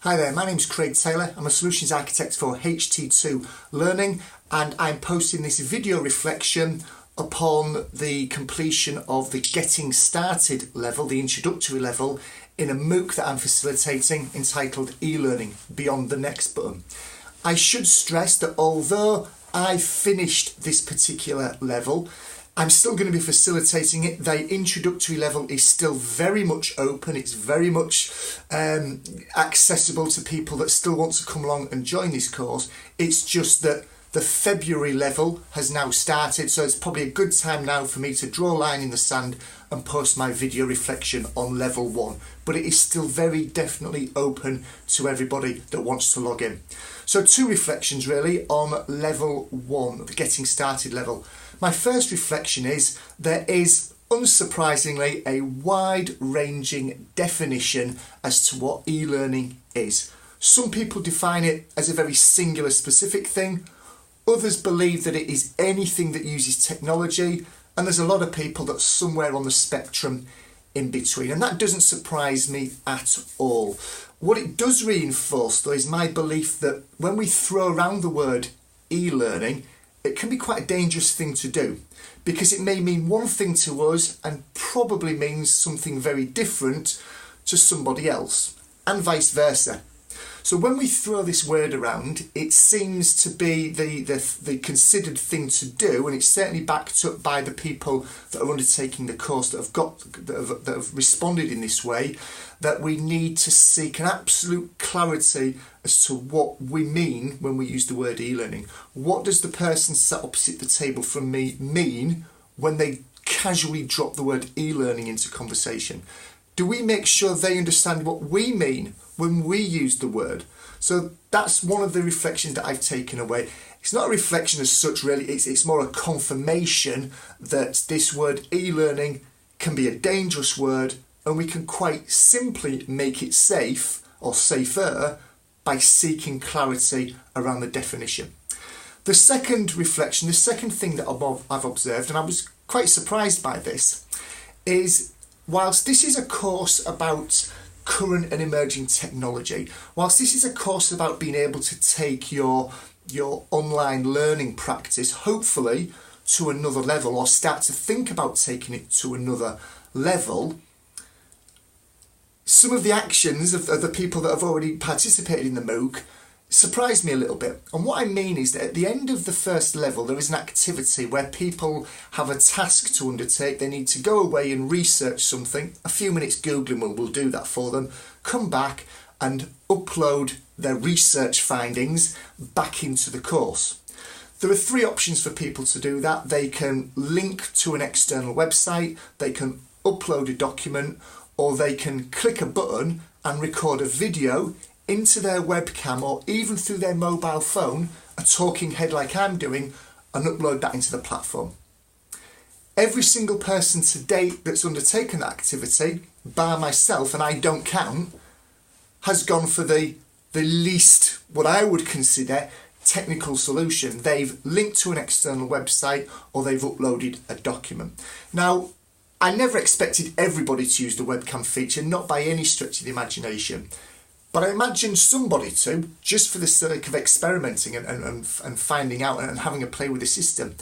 Hi there, my name's Craig Taylor. I'm a Solutions Architect for HT2 Learning, and I'm posting this video reflection upon the completion of the Getting Started level, the introductory level, in a MOOC that I'm facilitating entitled E-Learning, Beyond the Next Button. I should stress that although I finished this particular level, I'm still going to be facilitating it. The introductory level is still very much open. It's very much accessible to people that still want to come along and join this course. It's just that the February level has now started, so it's probably a good time now for me to draw a line in the sand and post my video reflection on level 1. But it is still very definitely open to everybody that wants to log in. So 2 reflections really on level 1, the Getting Started level. My first reflection is there is, unsurprisingly, a wide-ranging definition as to what e-learning is. Some people define it as a very singular, specific thing. Others believe that it is anything that uses technology, and there's a lot of people that's somewhere on the spectrum in between, and that doesn't surprise me at all. What it does reinforce, though, is my belief that when we throw around the word e-learning, it can be quite a dangerous thing to do, because it may mean one thing to us and probably means something very different to somebody else, and vice versa. So when we throw this word around, it seems to be the considered thing to do, and it's certainly backed up by the people that are undertaking the course that have responded in this way, that we need to seek an absolute clarity as to what we mean when we use the word e-learning. What does the person sat opposite the table from me mean when they casually drop the word e-learning into conversation? Do we make sure they understand what we mean when we use the word? So that's one of the reflections that I've taken away. It's not a reflection as such really, it's more a confirmation that this word e-learning can be a dangerous word, and we can quite simply make it safe or safer by seeking clarity around the definition. The second reflection, the second thing that I've observed, and I was quite surprised by this, is whilst this is a course about current and emerging technology, whilst this is a course about being able to take your online learning practice, hopefully, to another level, or start to think about taking it to another level, some of the actions of the people that have already participated in the MOOC surprised me a little bit. And what I mean is that at the end of the first level, there is an activity where people have a task to undertake. They need to go away and research something. A few minutes Googling will do that for them. Come back and upload their research findings back into the course. There are 3 options for people to do that. They can link to an external website, they can upload a document, or they can click a button and record a video into their webcam, or even through their mobile phone, a talking head like I'm doing, and upload that into the platform. Every single person to date that's undertaken that activity, bar myself, and I don't count, has gone for the least, what I would consider, technical solution. They've linked to an external website, or they've uploaded a document. Now, I never expected everybody to use the webcam feature, not by any stretch of the imagination. But I imagine somebody to, just for the sake of experimenting and finding out and having a play with the system.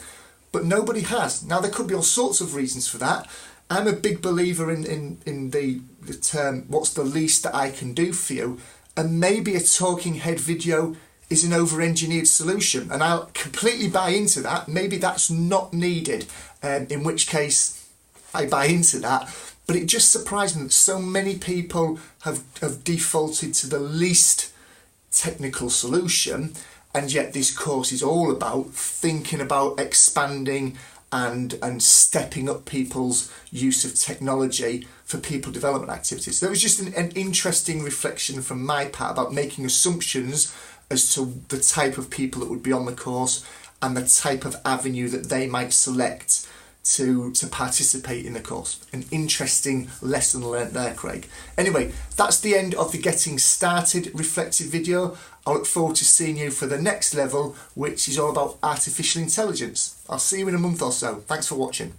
But nobody has. Now, there could be all sorts of reasons for that. I'm a big believer in the term, what's the least that I can do for you? And maybe a talking head video is an over-engineered solution. And I'll completely buy into that. Maybe that's not needed, in which case I buy into that. But it just surprised me that so many people have defaulted to the least technical solution, and yet this course is all about thinking about expanding and stepping up people's use of technology for people development activities. So it was just an interesting reflection from my part about making assumptions as to the type of people that would be on the course and the type of avenue that they might select to participate in the course. An interesting lesson learnt there, Craig. Anyway, that's the end of the Getting Started reflective video. I look forward to seeing you for the next level, which is all about artificial intelligence. I'll see you in a month or so. Thanks for watching.